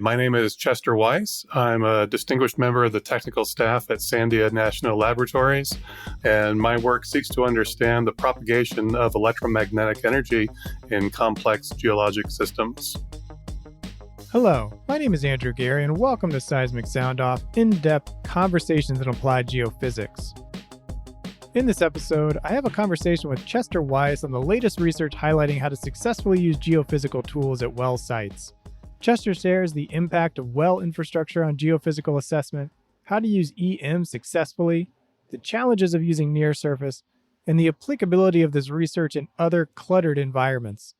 My name is Chester Weiss. I'm a distinguished member of the technical staff at Sandia National Laboratories, and my work seeks to understand the propagation of electromagnetic energy in complex geologic systems. Hello, my name is Andrew Gary, and welcome to Seismic Soundoff, in-depth conversations in applied geophysics. In this episode, I have a conversation with Chester Weiss on the latest research highlighting how to successfully use geophysical tools at well sites. Chester shares the impact of well infrastructure on geophysical assessment, how to use EM successfully, the challenges of using near surface, and the applicability of this research in other cluttered environments.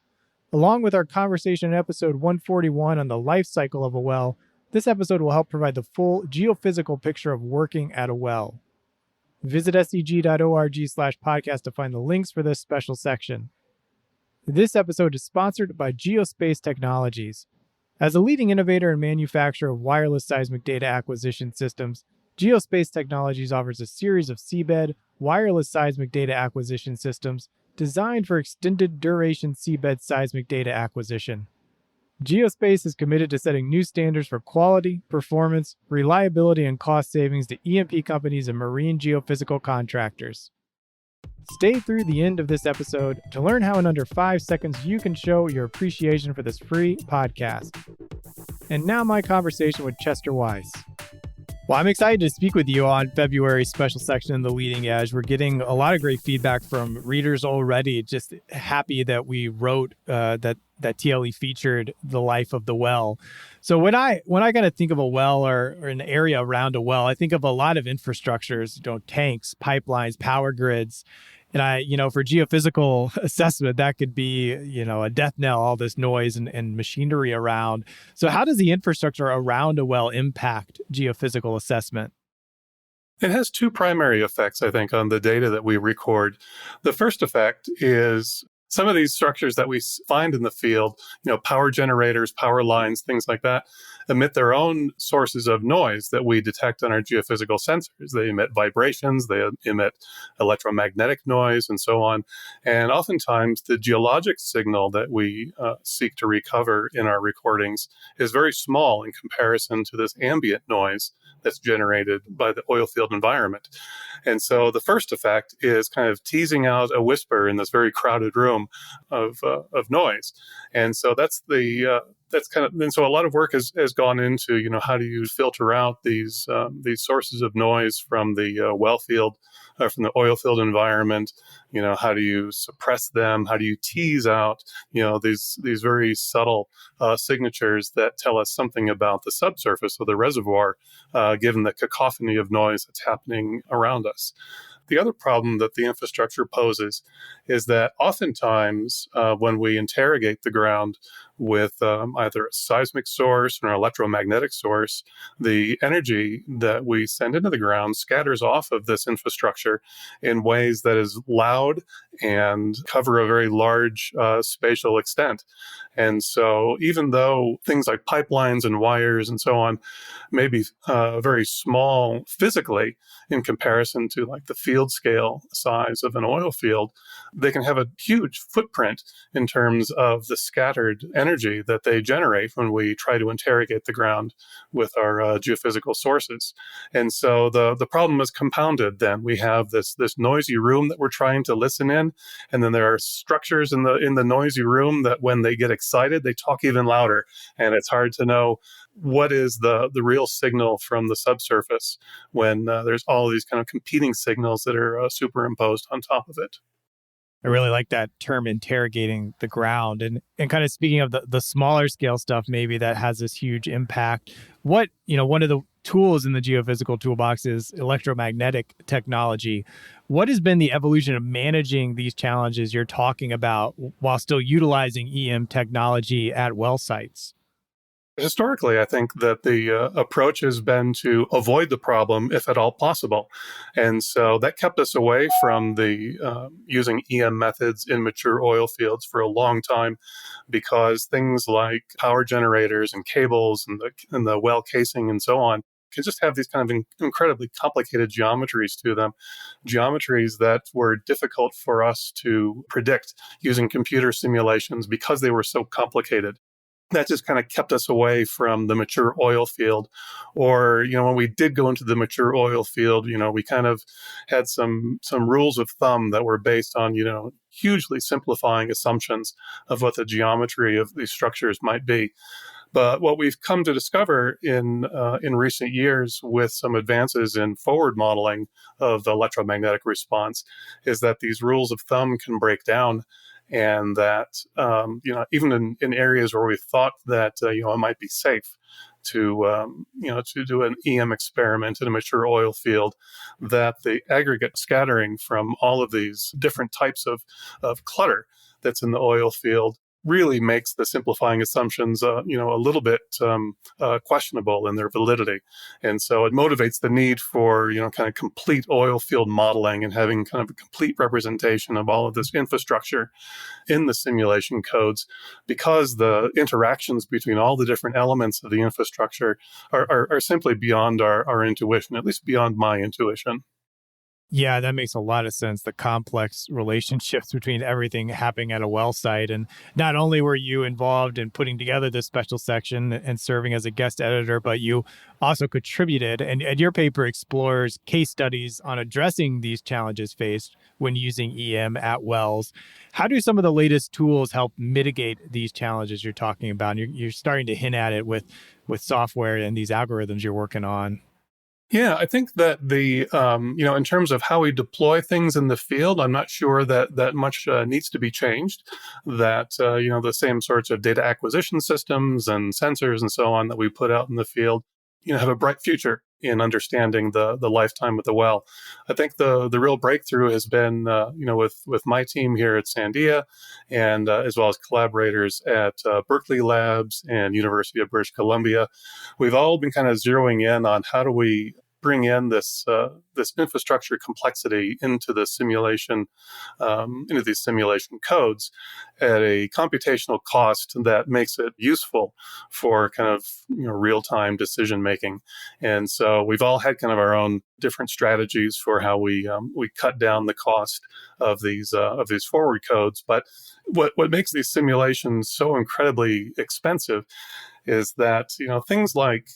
Along with our conversation in episode 141 on the life cycle of a well, this episode will help provide the full geophysical picture of working at a well. Visit seg.org/podcast to find the links for this special section. This episode is sponsored by Geospace Technologies. As a leading innovator and manufacturer of wireless seismic data acquisition systems, Geospace Technologies offers a series of seabed, wireless seismic data acquisition systems designed for extended duration seabed seismic data acquisition. Geospace is committed to setting new standards for quality, performance, reliability, and cost savings to E&P companies and marine geophysical contractors. Stay through the end of this episode to learn how in under 5 seconds you can show your appreciation for this free podcast. And now my conversation with Chester Weiss. Well, I'm excited to speak with you on February's special section in The Leading Edge. We're getting a lot of great feedback from readers already. Just happy that we wrote that TLE featured the life of the well. So when I kind of think of a well or an area around a well, I think of a lot of infrastructures, tanks, pipelines, power grids. And for geophysical assessment, that could be, a death knell, all this noise and machinery around. So how does the infrastructure around a well impact geophysical assessment? It has two primary effects, I think, on the data that we record. The first effect is some of these structures that we find in the field, power generators, power lines, things like that, emit their own sources of noise that we detect on our geophysical sensors. They emit vibrations, they emit electromagnetic noise, and so on. And oftentimes, the geologic signal that we seek to recover in our recordings is very small in comparison to this ambient noise that's generated by the oil field environment. And so the first effect is kind of teasing out a whisper in this very crowded room of noise. And so that's so a lot of work has gone into, how do you filter out these sources of noise from the well field, from the oil field environment. How do you suppress them? How do you tease out, these very subtle signatures that tell us something about the subsurface of the reservoir, given the cacophony of noise that's happening around us. The other problem that the infrastructure poses is that oftentimes when we interrogate the ground with either a seismic source or an electromagnetic source, the energy that we send into the ground scatters off of this infrastructure in ways that is loud and cover a very large spatial extent. And so even though things like pipelines and wires and so on may be very small physically in comparison to like the field scale size of an oil field, they can have a huge footprint in terms of the scattered energy that they generate when we try to interrogate the ground with our geophysical sources. And so the problem is compounded then. We have this noisy room that we're trying to listen in, and then there are structures in the noisy room that when they get excited, they talk even louder. And it's hard to know what is the real signal from the subsurface when there's all these kind of competing signals that are superimposed on top of it. I really like that term, interrogating the ground. And kind of speaking of the smaller scale stuff, maybe that has this huge impact. One of the tools in the geophysical toolbox is electromagnetic technology. What has been the evolution of managing these challenges you're talking about while still utilizing EM technology at well sites? Historically, I think that the approach has been to avoid the problem if at all possible. And so that kept us away from the using EM methods in mature oil fields for a long time, because things like power generators and cables and the well casing and so on can just have these kind of incredibly complicated geometries to them, geometries that were difficult for us to predict using computer simulations because they were so complicated. that just kind of kept us away from the mature oil field. Or, when we did go into the mature oil field, we kind of had some rules of thumb that were based on, hugely simplifying assumptions of what the geometry of these structures might be. But what we've come to discover in recent years with some advances in forward modeling of the electromagnetic response is that these rules of thumb can break down, and that even in areas where we thought that it might be safe to do an EM experiment in a mature oil field, that the aggregate scattering from all of these different types of clutter that's in the oil field really makes the simplifying assumptions, a little bit questionable in their validity. And so it motivates the need for, kind of complete oil field modeling and having kind of a complete representation of all of this infrastructure in the simulation codes, because the interactions between all the different elements of the infrastructure are simply beyond our intuition, at least beyond my intuition. Yeah, that makes a lot of sense. The complex relationships between everything happening at a well site. And not only were you involved in putting together this special section and serving as a guest editor, but you also contributed. And your paper explores case studies on addressing these challenges faced when using EM at wells. How do some of the latest tools help mitigate these challenges you're talking about? And you're starting to hint at it with software and these algorithms you're working on. Yeah, I think that in terms of how we deploy things in the field, I'm not sure that much needs to be changed. That, the same sorts of data acquisition systems and sensors and so on that we put out in the field, have a bright future in understanding the lifetime of the well. I think the real breakthrough has been, with my team here at Sandia, and as well as collaborators at Berkeley Labs and University of British Columbia. We've all been kind of zeroing in on how do we bring in this infrastructure complexity into the simulation, into these simulation codes at a computational cost that makes it useful for kind of real-time decision making. And so we've all had kind of our own different strategies for how we cut down the cost of these forward codes. But what makes these simulations so incredibly expensive is that things like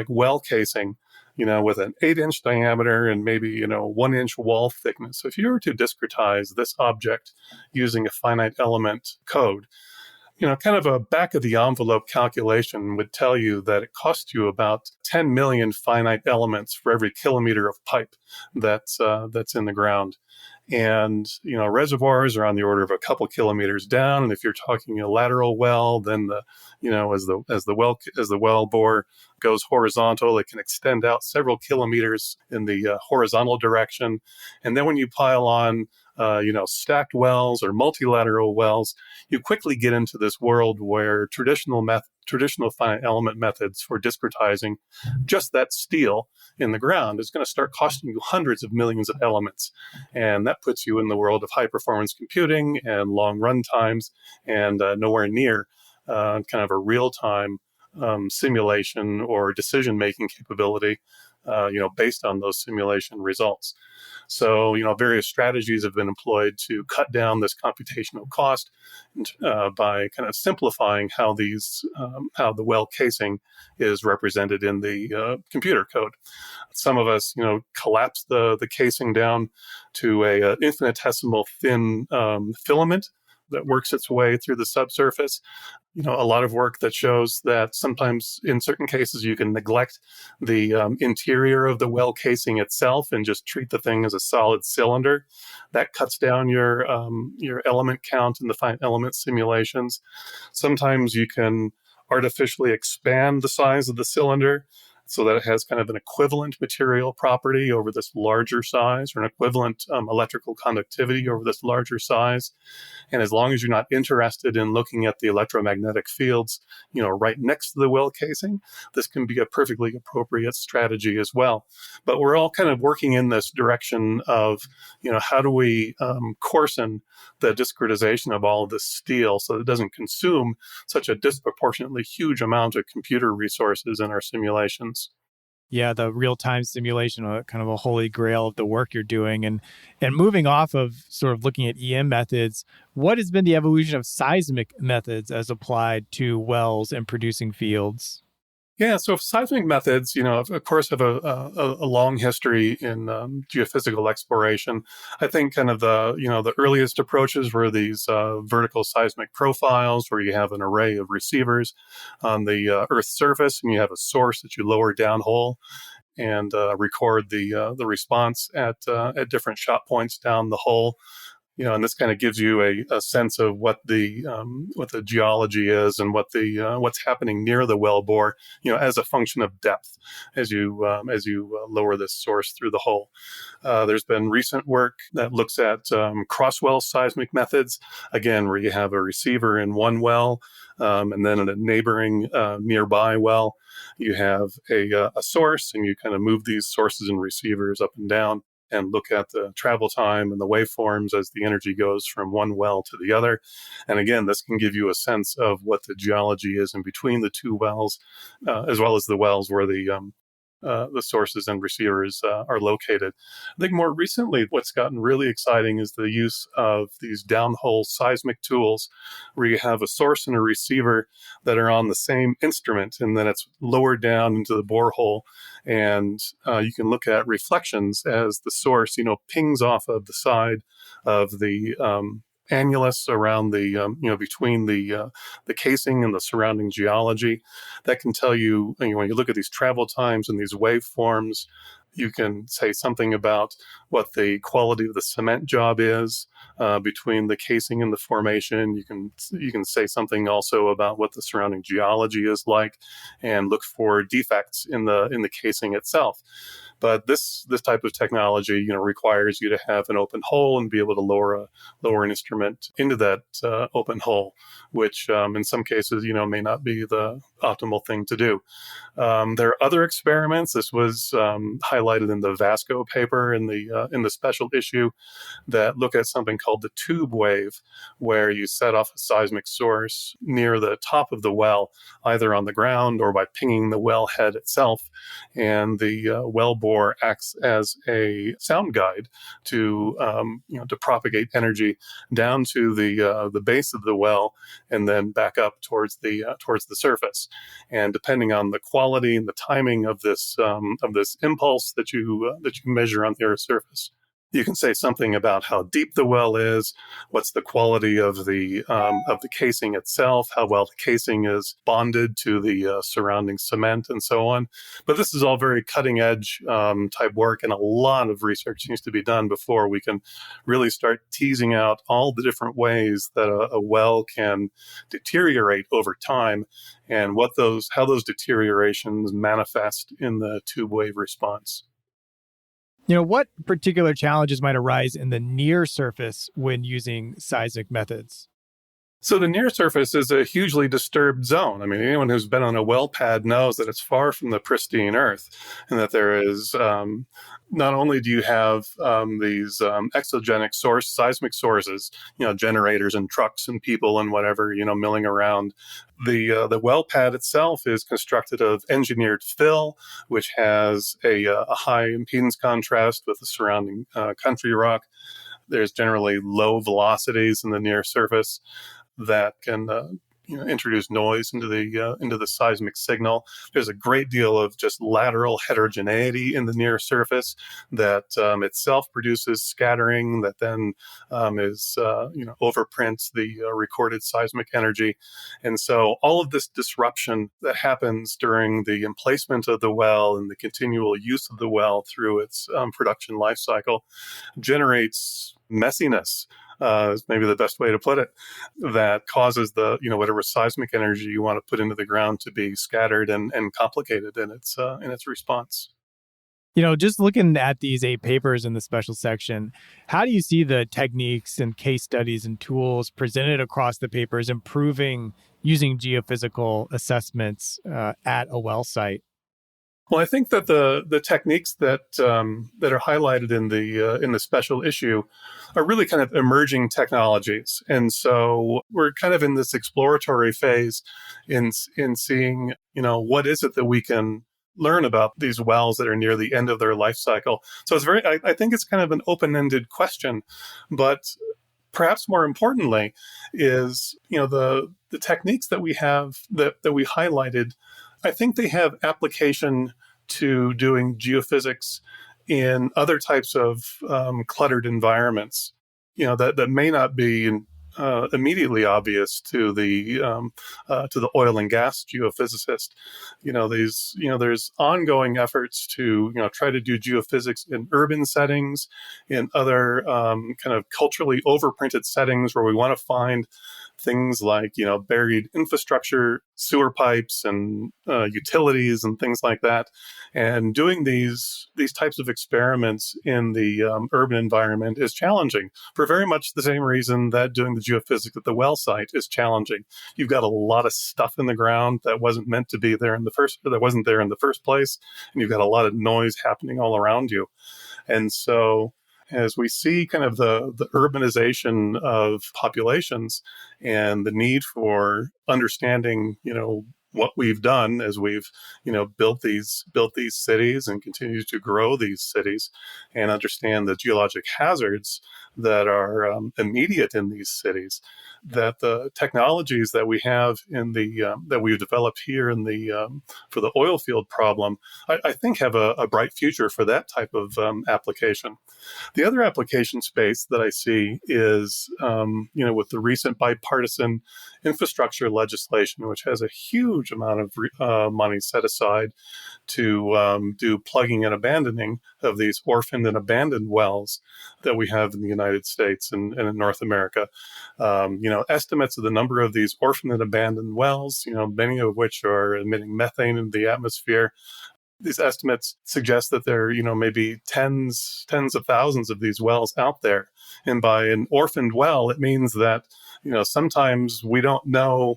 well casing, with an 8-inch diameter and maybe 1-inch wall thickness. So if you were to discretize this object using a finite element code, kind of a back of the envelope calculation would tell you that it costs you about 10 million finite elements for every kilometer of pipe that's in the ground. And, reservoirs are on the order of a couple kilometers down. And if you're talking a lateral well, then as the well bore goes horizontal, it can extend out several kilometers in the horizontal direction. And then when you pile on, stacked wells or multilateral wells, you quickly get into this world where traditional finite element methods for discretizing just that steel in the ground is going to start costing you hundreds of millions of elements. And that puts you in the world of high performance computing and long run times, and nowhere near kind of a real time simulation or decision making capability, based on those simulation results. So, various strategies have been employed to cut down this computational cost by kind of simplifying how the well casing is represented in the computer code. Some of us, collapse the casing down to a infinitesimal thin filament that works its way through the subsurface. A lot of work that shows that sometimes in certain cases you can neglect the interior of the well casing itself and just treat the thing as a solid cylinder. That cuts down your element count in the finite element simulations. Sometimes you can artificially expand the size of the cylinder so that it has kind of an equivalent material property over this larger size, or an equivalent electrical conductivity over this larger size. And as long as you're not interested in looking at the electromagnetic fields, right next to the well casing, this can be a perfectly appropriate strategy as well. But we're all kind of working in this direction of, how do we coarsen the discretization of all of this steel so that it doesn't consume such a disproportionately huge amount of computer resources in our simulations. Yeah, the real-time simulation, kind of a holy grail of the work you're doing. And moving off of sort of looking at EM methods, what has been the evolution of seismic methods as applied to wells and producing fields? Yeah, so seismic methods, of course, have a long history in geophysical exploration. I think kind of the earliest approaches were these vertical seismic profiles, where you have an array of receivers on the Earth's surface, and you have a source that you lower downhole and record the response at different shot points down the hole. And this kind of gives you a sense of what the geology is and what's happening near the wellbore, as a function of depth as you lower this source through the hole. There's been recent work that looks at cross-well seismic methods, again, where you have a receiver in one well, and then in a neighboring nearby well, you have a source, and you kind of move these sources and receivers up and down and look at the travel time and the waveforms as the energy goes from one well to the other. And again, this can give you a sense of what the geology is in between the two wells, as well as the wells where the sources and receivers are located. I think more recently, what's gotten really exciting is the use of these downhole seismic tools, where you have a source and a receiver that are on the same instrument, and then it's lowered down into the borehole, and you can look at reflections as the source, pings off of the side of the annulus around between the casing and the surrounding geology. That can tell you, when you look at these travel times and these waveforms, you can say something about what the quality of the cement job is between the casing and the formation. You can say something also about what the surrounding geology is like, and look for defects in the casing itself. But this type of technology, requires you to have an open hole and be able to lower an instrument into that open hole, which in some cases, may not be the optimal thing to do. There are other experiments. This was highlighted in the Vasco paper in the special issue, that look at something called the tube wave, where you set off a seismic source near the top of the well, either on the ground or by pinging the well head itself, and the well bore acts as a sound guide to propagate energy down to the base of the well, and then back up towards the surface. And depending on the quality and the timing of this impulse that you measure on the Earth's surface, you can say something about how deep the well is, what's the quality of the casing itself, how well the casing is bonded to the surrounding cement, and so on. But this is all very cutting edge type work, and a lot of research needs to be done before we can really start teasing out all the different ways that a well can deteriorate over time, and how those deteriorations manifest in the tube wave response. What particular challenges might arise in the near surface when using seismic methods? So the near surface is a hugely disturbed zone. I mean, anyone who's been on a well pad knows that it's far from the pristine Earth, and that there is not only do you have these exogenic seismic sources, generators and trucks and people and whatever, milling around. The well pad itself is constructed of engineered fill, which has a high impedance contrast with the surrounding country rock. There's generally low velocities in the near surface that can introduce noise into the seismic signal. There's a great deal of just lateral heterogeneity in the near surface that itself produces scattering that then overprints the recorded seismic energy. And so all of this disruption that happens during the emplacement of the well and the continual use of the well through its production life cycle generates messiness, is maybe the best way to put it, that causes whatever seismic energy you want to put into the ground to be scattered and complicated in its response. Just looking at these 8 papers in the special section, how do you see the techniques and case studies and tools presented across the papers improving using geophysical assessments at a well site? Well, I think that the techniques that are highlighted in the special issue are really kind of emerging technologies, and so we're kind of in this exploratory phase in seeing what is it that we can learn about these wells that are near the end of their life cycle. So it's I think it's kind of an open-ended question, but perhaps more importantly is, the techniques that we have that we highlighted, I think they have application to doing geophysics in other types of cluttered environments, that may not be immediately obvious to the oil and gas geophysicist. There's ongoing efforts to try to do geophysics in urban settings, in other kind of culturally overprinted settings where we want to find things like buried infrastructure, sewer pipes, and utilities and things like that. And doing these types of experiments in the urban environment is challenging for very much the same reason that doing the geophysics at the well site is challenging. You've got a lot of stuff in the ground that wasn't meant to be there that wasn't there in the first place, and you've got a lot of noise happening all around you. And so as we see kind of the urbanization of populations and the need for understanding, what we've done as we've, built these cities and continue to grow these cities, and understand the geologic hazards that are immediate in these cities, that the technologies that we have in the that we've developed here in the for the oil field problem, I think have a bright future for that type of application. The other application space that I see is, with the recent bipartisan infrastructure legislation, which has a huge amount of money set aside to do plugging and abandoning of these orphaned and abandoned wells that we have in the United States and in North America. Estimates of the number of these orphaned and abandoned wells, many of which are emitting methane into the atmosphere. These estimates suggest that there, maybe tens of thousands of these wells out there. And by an orphaned well, it means that, sometimes we don't know.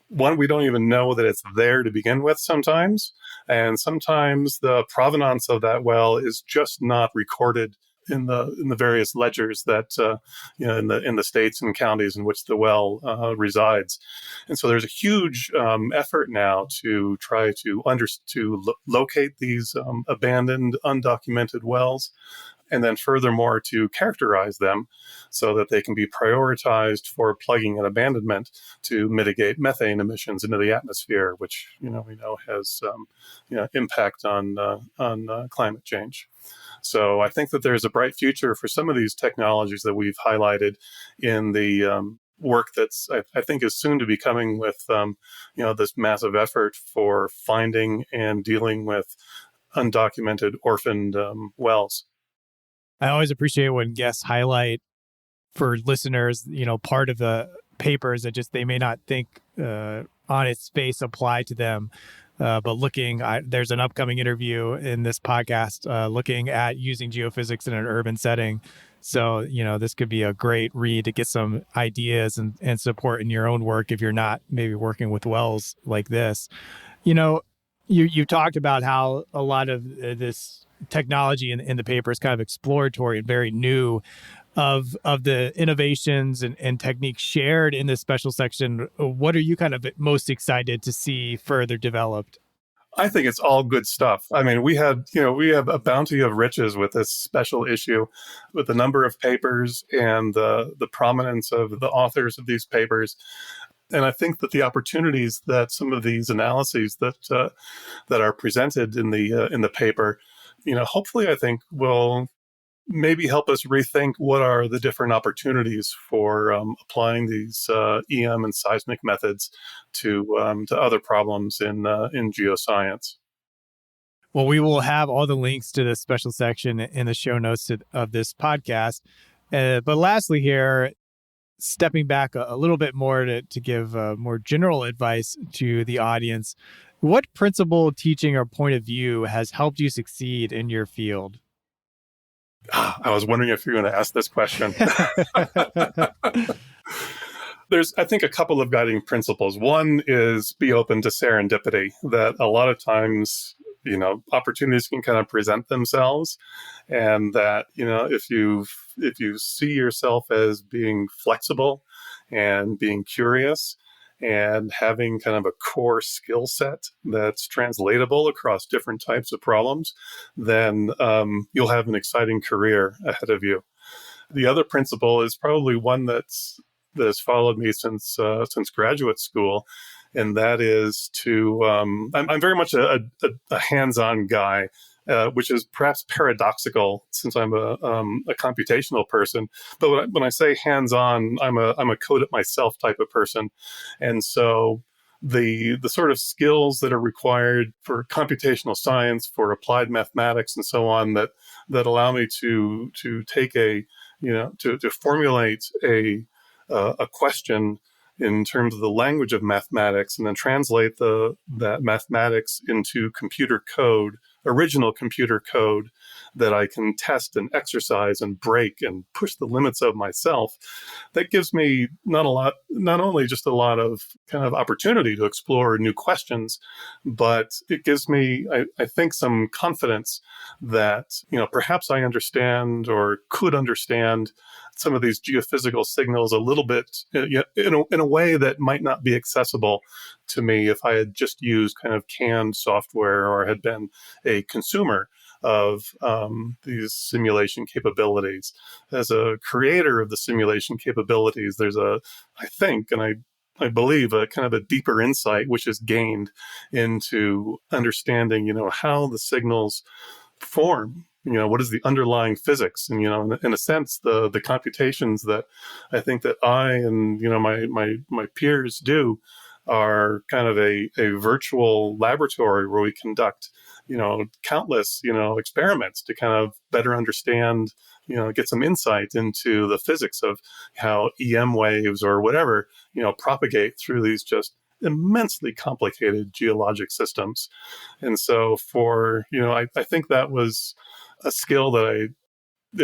One, we don't even know that it's there to begin with sometimes. And sometimes the provenance of that well is just not recorded in the various ledgers that in the states and counties in which the well resides. And so there's a huge effort now to try to locate these abandoned, undocumented wells, and then furthermore to characterize them so that they can be prioritized for plugging and abandonment to mitigate methane emissions into the atmosphere, which we know has impact on climate change. So I think that there's a bright future for some of these technologies that we've highlighted in the work that's I think is soon to be coming with this massive effort for finding and dealing with undocumented orphaned wells. I always appreciate when guests highlight for listeners, part of the papers that just they may not think on its face apply to them. But there's an upcoming interview in this podcast looking at using geophysics in an urban setting. So, this could be a great read to get some ideas and support in your own work if you're not maybe working with wells like this. You talked about how a lot of this technology in the paper is kind of exploratory and very new. Of the innovations and techniques shared in this special section, what are you kind of most excited to see further developed? I think it's all good stuff. I mean, we have a bounty of riches with this special issue, with the number of papers and the prominence of the authors of these papers. And I think that the opportunities that some of these analyses that are presented in the paper, hopefully I think will maybe help us rethink what are the different opportunities for applying these EM and seismic methods to other problems in geoscience. Well, we will have all the links to this special section in the show notes of this podcast. But lastly here, stepping back a little bit more to give more general advice to the audience, what principle, teaching, or point of view has helped you succeed in your field? I was wondering if you're going to ask this question. There's, I think, a couple of guiding principles. One is be open to serendipity, that a lot of times, opportunities can kind of present themselves, and that, if you see yourself as being flexible and being curious and having kind of a core skill set that's translatable across different types of problems, then you'll have an exciting career ahead of you. The other principle is probably one that's followed me since graduate school, and that is to I'm very much a hands-on guy. Which is perhaps paradoxical since I'm a computational person. But when I say hands-on, I'm a code it myself type of person, and so the sort of skills that are required for computational science, for applied mathematics, and so on that allow me to take to formulate a question in terms of the language of mathematics, and then translate that mathematics into computer code, original computer code that I can test and exercise and break and push the limits of myself. That gives me not only just a lot of kind of opportunity to explore new questions, but it gives me, I think, some confidence that, perhaps I understand or could understand some of these geophysical signals a little bit in a way that might not be accessible to me if I had just used kind of canned software or had been a consumer of these simulation capabilities. As a creator of the simulation capabilities, there's I believe a kind of a deeper insight which is gained into understanding, how the signals form. What is the underlying physics? And, in a sense, the computations that I think that I and, my peers do are kind of a virtual laboratory where we conduct, countless, experiments to kind of better understand, get some insight into the physics of how EM waves or whatever, propagate through these just immensely complicated geologic systems. And so I think that was a skill that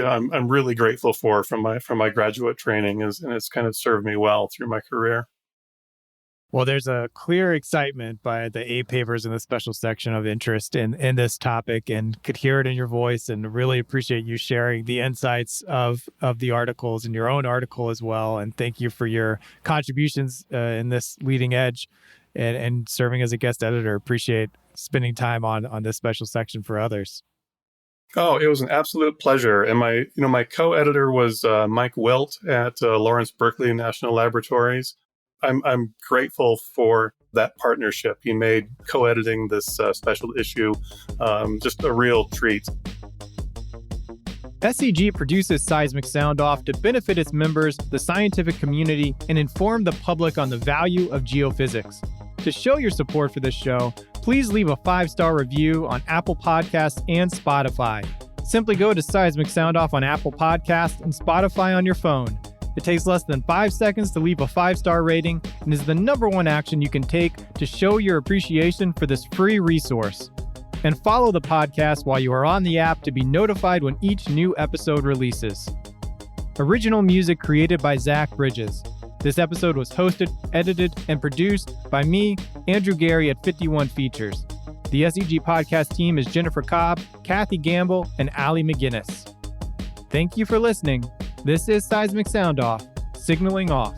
I'm really grateful for from my graduate training, and it's kind of served me well through my career. Well, there's a clear excitement by the 8 papers in the special section of interest in this topic, and could hear it in your voice, and really appreciate you sharing the insights of the articles and your own article as well. And thank you for your contributions in this leading edge and serving as a guest editor. Appreciate spending time on this special section for others. Oh, it was an absolute pleasure. And my co-editor was Mike Wilt at Lawrence Berkeley National Laboratories. I'm grateful for that partnership. He made co-editing this special issue just a real treat. SCG produces Seismic Soundoff to benefit its members, the scientific community, and inform the public on the value of geophysics. To show your support for this show, please leave a 5-star review on Apple Podcasts and Spotify. Simply go to Seismic Soundoff on Apple Podcasts and Spotify on your phone. It takes less than 5 seconds to leave a 5-star rating and is the #1 action you can take to show your appreciation for this free resource. And follow the podcast while you are on the app to be notified when each new episode releases. Original music created by Zach Bridges. This episode was hosted, edited, and produced by me, Andrew Gary at 51 Features. The SEG podcast team is Jennifer Cobb, Kathy Gamble, and Allie McGinnis. Thank you for listening. This is Seismic Soundoff, signaling off.